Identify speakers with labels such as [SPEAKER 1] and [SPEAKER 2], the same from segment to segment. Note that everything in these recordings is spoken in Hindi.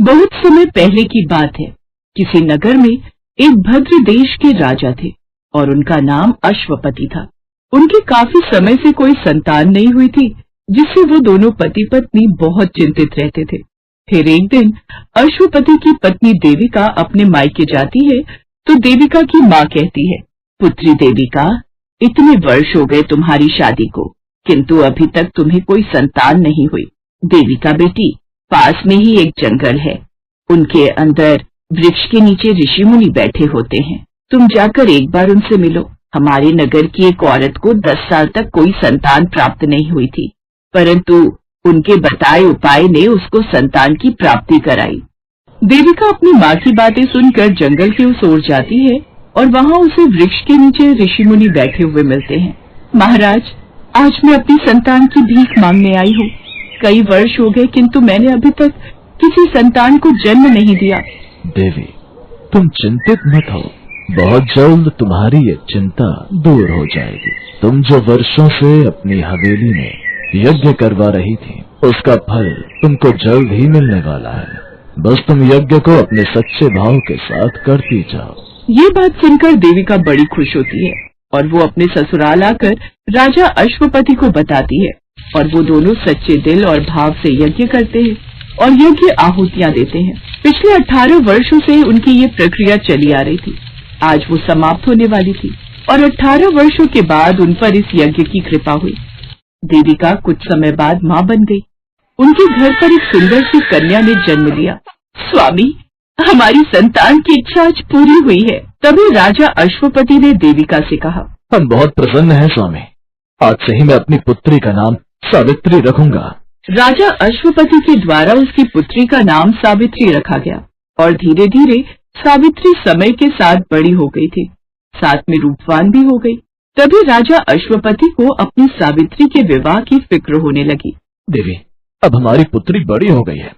[SPEAKER 1] बहुत समय पहले की बात है। किसी नगर में एक भद्र देश के राजा थे और उनका नाम अश्वपति था। उनकी काफी समय से कोई संतान नहीं हुई थी, जिससे वो दोनों पति पत्नी बहुत चिंतित रहते थे। फिर एक दिन अश्वपति की पत्नी देविका अपने मायके जाती है तो देविका की माँ कहती है, पुत्री देविका, इतने वर्ष हो गए तुम्हारी शादी को, किंतु अभी तक तुम्हें कोई संतान नहीं हुई। देविका बेटी, पास में ही एक जंगल है, उनके अंदर वृक्ष के नीचे ऋषि मुनि बैठे होते हैं। तुम जाकर एक बार उनसे मिलो। हमारे नगर की एक औरत को 10 साल तक कोई संतान प्राप्त नहीं हुई थी, परंतु उनके बताए उपाय ने उसको संतान की प्राप्ति कराई। देविका अपनी माँ की बातें सुनकर जंगल की उस ओर जाती है और वहाँ उसे वृक्ष के नीचे ऋषि मुनि बैठे हुए मिलते हैं। महाराज, आज मैं अपनी संतान की भीख मांगने आई हूँ। कई वर्ष हो गए, किंतु मैंने अभी तक किसी संतान को जन्म नहीं दिया।
[SPEAKER 2] देवी, तुम चिंतित मत हो, बहुत जल्द तुम्हारी ये चिंता दूर हो जाएगी। तुम जो वर्षों से अपनी हवेली में यज्ञ करवा रही थी, उसका फल तुमको जल्द ही मिलने वाला है। बस तुम यज्ञ को अपने सच्चे भाव के साथ करती जाओ।
[SPEAKER 1] ये बात सुनकर देविका बड़ी खुश होती है और वो अपने ससुराल आकर राजा अश्वपति को बताती है और वो दोनों सच्चे दिल और भाव से यज्ञ करते हैं और यज्ञ आहुतियां देते हैं। पिछले 18 वर्षों से उनकी ये प्रक्रिया चली आ रही थी। आज वो समाप्त होने वाली थी और 18 वर्षों के बाद उन पर इस यज्ञ की कृपा हुई। देविका कुछ समय बाद माँ बन गई। उनके घर पर एक सुंदर सी कन्या ने जन्म लिया। स्वामी, हमारी संतान की इच्छा आज पूरी हुई है। तभी राजा अश्वपति ने देविका से कहा,
[SPEAKER 2] हम बहुत प्रसन्न हैं स्वामी। आज से ही मैं अपनी पुत्री का नाम सावित्री रखूंगा।
[SPEAKER 1] राजा अश्वपति के द्वारा उसकी पुत्री का नाम सावित्री रखा गया और धीरे धीरे सावित्री समय के साथ बड़ी हो गई थी, साथ में रूपवान भी हो गई। तभी राजा अश्वपति को अपनी सावित्री के विवाह की फिक्र होने लगी।
[SPEAKER 2] देवी, अब हमारी पुत्री बड़ी हो गई है,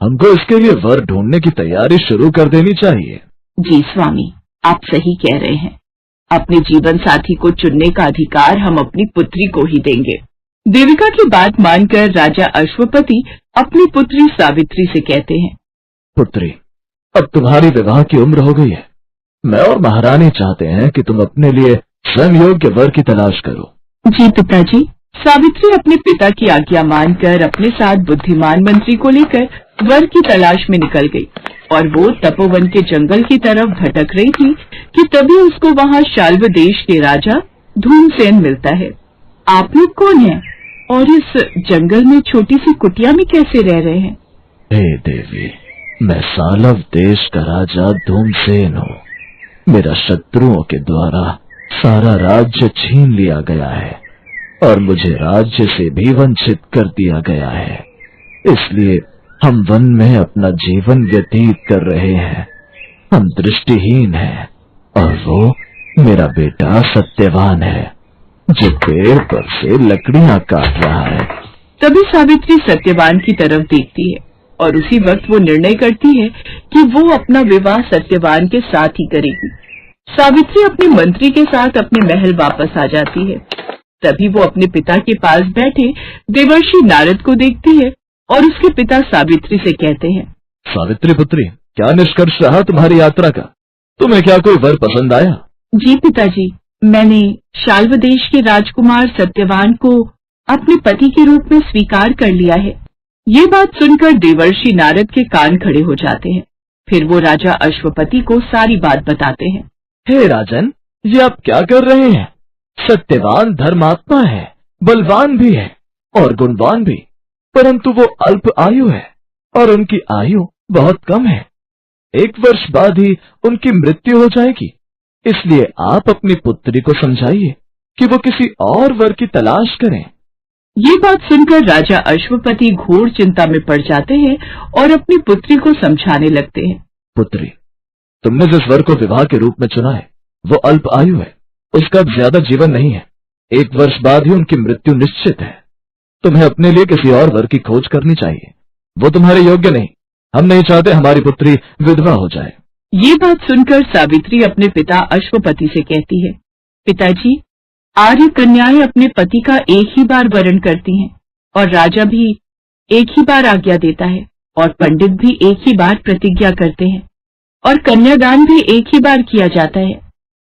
[SPEAKER 2] हमको इसके लिए वर ढूंढने की तैयारी शुरू कर देनी चाहिए।
[SPEAKER 1] जी स्वामी, आप सही कह रहे हैं। अपने जीवन साथी को चुनने का अधिकार हम अपनी पुत्री को ही देंगे। देविका की बात मानकर राजा अश्वपति अपनी पुत्री सावित्री से कहते हैं,
[SPEAKER 2] पुत्री, अब तुम्हारी विवाह की उम्र हो गई है। मैं और महारानी चाहते हैं कि तुम अपने लिए स्वयं योग्य वर की तलाश करो।
[SPEAKER 1] जी पिताजी। सावित्री अपने पिता की आज्ञा मानकर अपने साथ बुद्धिमान मंत्री को लेकर वर की तलाश में निकल गई और वो तपोवन के जंगल की तरफ भटक रही थी कि तभी उसको वहाँ शाल्व देश के राजा धूमसेन मिलता है। आप लोग कौन हैं और इस जंगल में छोटी सी कुटिया में कैसे रह रहे हैं?
[SPEAKER 2] हे देवी, मैं सालव देश का राजा धूमसेन हूँ। मेरा शत्रुओं के द्वारा सारा राज्य छीन लिया गया है और मुझे राज्य से भी वंचित कर दिया गया है। इसलिए हम वन में अपना जीवन व्यतीत कर रहे हैं। हम दृष्टिहीन हैं और वो मेरा बेटा सत्यवान है, जो पेड़ पर से लकड़ियां काट रहा है।
[SPEAKER 1] तभी सावित्री सत्यवान की तरफ देखती है और उसी वक्त वो निर्णय करती है कि वो अपना विवाह सत्यवान के साथ ही करेगी। सावित्री अपने मंत्री के साथ अपने महल वापस आ जाती है। तभी वो अपने पिता के पास बैठे देवर्षि नारद को देखती है और उसके पिता सावित्री से कहते हैं,
[SPEAKER 2] सावित्री पुत्री, क्या निष्कर्ष रहा तुम्हारी यात्रा का? तुम्हें क्या कोई वर पसंद आया?
[SPEAKER 1] जी पिताजी, मैंने शाल्व देश के राजकुमार सत्यवान को अपने पति के रूप में स्वीकार कर लिया है। ये बात सुनकर देवर्षि नारद के कान खड़े हो जाते हैं। फिर वो राजा अश्वपति को सारी बात बताते हैं।
[SPEAKER 2] हे राजन, ये आप क्या कर रहे हैं? सत्यवान धर्मात्मा है, बलवान भी है और गुणवान भी, परंतु वो अल्प आयु है और उनकी आयु बहुत कम है। 1 वर्ष बाद ही उनकी मृत्यु हो जाएगी। इसलिए आप अपनी पुत्री को समझाइए कि वो किसी और वर की तलाश करें।
[SPEAKER 1] ये बात सुनकर राजा अश्वपति घोर चिंता में पड़ जाते हैं और अपनी पुत्री को समझाने लगते हैं।
[SPEAKER 2] पुत्री, तुमने जिस वर को विवाह के रूप में चुना है वो अल्प आयु है, उसका ज्यादा जीवन नहीं है। 1 वर्ष बाद ही उनकी मृत्यु निश्चित है। तुम्हें अपने लिए किसी और वर की खोज करनी चाहिए। वो तुम्हारे योग्य नहीं। हम नहीं चाहते हमारी पुत्री विधवा हो जाए।
[SPEAKER 1] ये बात सुनकर सावित्री अपने पिता अश्वपति से कहती है, पिताजी, आर्य कन्याएं अपने पति का एक ही बार वरण करती हैं और राजा भी एक ही बार आज्ञा देता है और पंडित भी एक ही बार प्रतिज्ञा करते हैं और कन्यादान भी एक ही बार किया जाता है।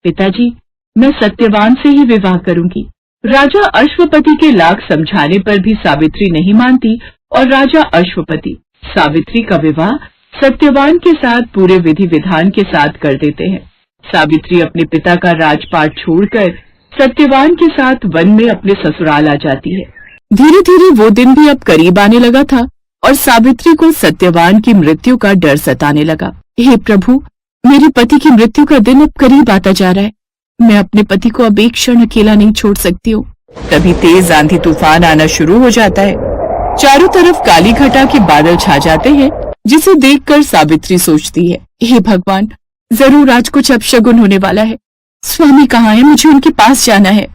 [SPEAKER 1] पिताजी, मैं सत्यवान से ही विवाह करूंगी। राजा अश्वपति के लाख समझाने पर भी सावित्री नहीं मानती और राजा अश्वपति सावित्री का विवाह सत्यवान के साथ पूरे विधि विधान के साथ कर देते हैं। सावित्री अपने पिता का राजपाट छोड़कर सत्यवान के साथ वन में अपने ससुराल आ जाती है। धीरे धीरे वो दिन भी अब करीब आने लगा था और सावित्री को सत्यवान की मृत्यु का डर सताने लगा। हे प्रभु, मेरे पति की मृत्यु का दिन अब करीब आता जा रहा है। मैं अपने पति को अब एक क्षण अकेला नहीं छोड़ सकती हूँ। तभी तेज आंधी तूफान आना शुरू हो जाता है। चारों तरफ काली घटा के बादल छा जाते हैं, जिसे देखकर सावित्री सोचती है, हे भगवान, जरूर आज कुछ अपशगुन होने वाला है। स्वामी कहाँ है? मुझे उनके पास जाना है।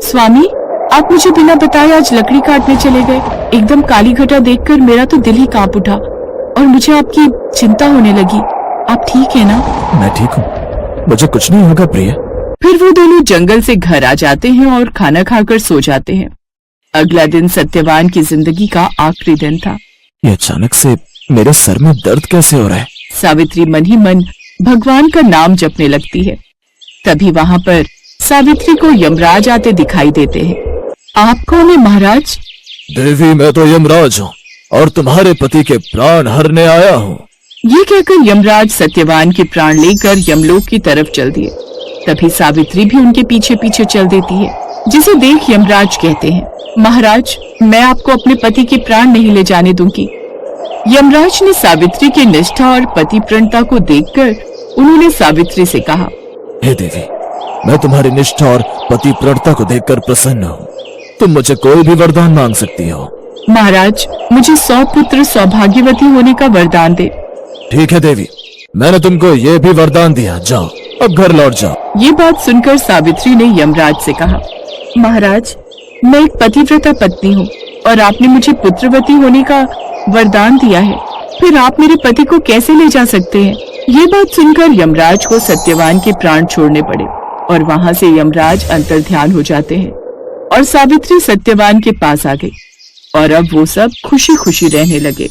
[SPEAKER 1] स्वामी, आप मुझे बिना बताए आज लकड़ी काटने चले गए। एकदम काली घटा देखकर मेरा तो दिल ही कांप उठा और मुझे आपकी चिंता होने लगी। आप ठीक है ना?
[SPEAKER 2] मैं ठीक हूँ, मुझे कुछ नहीं होगा प्रिय।
[SPEAKER 1] फिर वो दोनों जंगल से घर आ जाते हैं और खाना खाकर सो जाते हैं। अगला दिन सत्यवान की जिंदगी का आखिरी दिन था।
[SPEAKER 2] ये अचानक से मेरे सर में दर्द कैसे हो रहा है?
[SPEAKER 1] सावित्री मन ही मन भगवान का नाम जपने लगती है। तभी वहाँ पर सावित्री को यमराज आते दिखाई देते हैं। आप कौन है महाराज?
[SPEAKER 2] देवी, मैं तो यमराज हूँ और तुम्हारे पति के प्राण हरने आया हूँ।
[SPEAKER 1] ये कहकर यमराज सत्यवान के प्राण लेकर यमलोक की तरफ चल दिए। तभी सावित्री भी उनके पीछे पीछे चल देती है, जिसे देख यमराज कहते हैं, महाराज, मैं आपको अपने पति के प्राण नहीं ले जाने दूंगी। यमराज ने सावित्री की निष्ठा और पति प्रणता को देखकर उन्होंने सावित्री से कहा,
[SPEAKER 2] हे देवी, मैं तुम्हारी निष्ठा और पति प्रणता को देखकर प्रसन्न हूँ। तुम मुझे कोई भी वरदान मांग सकती हो।
[SPEAKER 1] महाराज, मुझे 100 पुत्र सौभाग्यवती होने का वरदान दे।
[SPEAKER 2] ठीक है देवी, मैंने तुमको ये भी वरदान दिया, जाओ अब घर लौट जाओ।
[SPEAKER 1] ये बात सुनकर सावित्री ने यमराज से कहा, महाराज, मैं एक पतिव्रता पत्नी हूँ और आपने मुझे पुत्रवती होने का वरदान दिया है, फिर आप मेरे पति को कैसे ले जा सकते हैं? ये बात सुनकर यमराज को सत्यवान के प्राण छोड़ने पड़े और वहाँ से यमराज अंतर्ध्यान हो जाते हैं और सावित्री सत्यवान के पास आ गई और अब वो सब खुशी खुशी रहने लगे।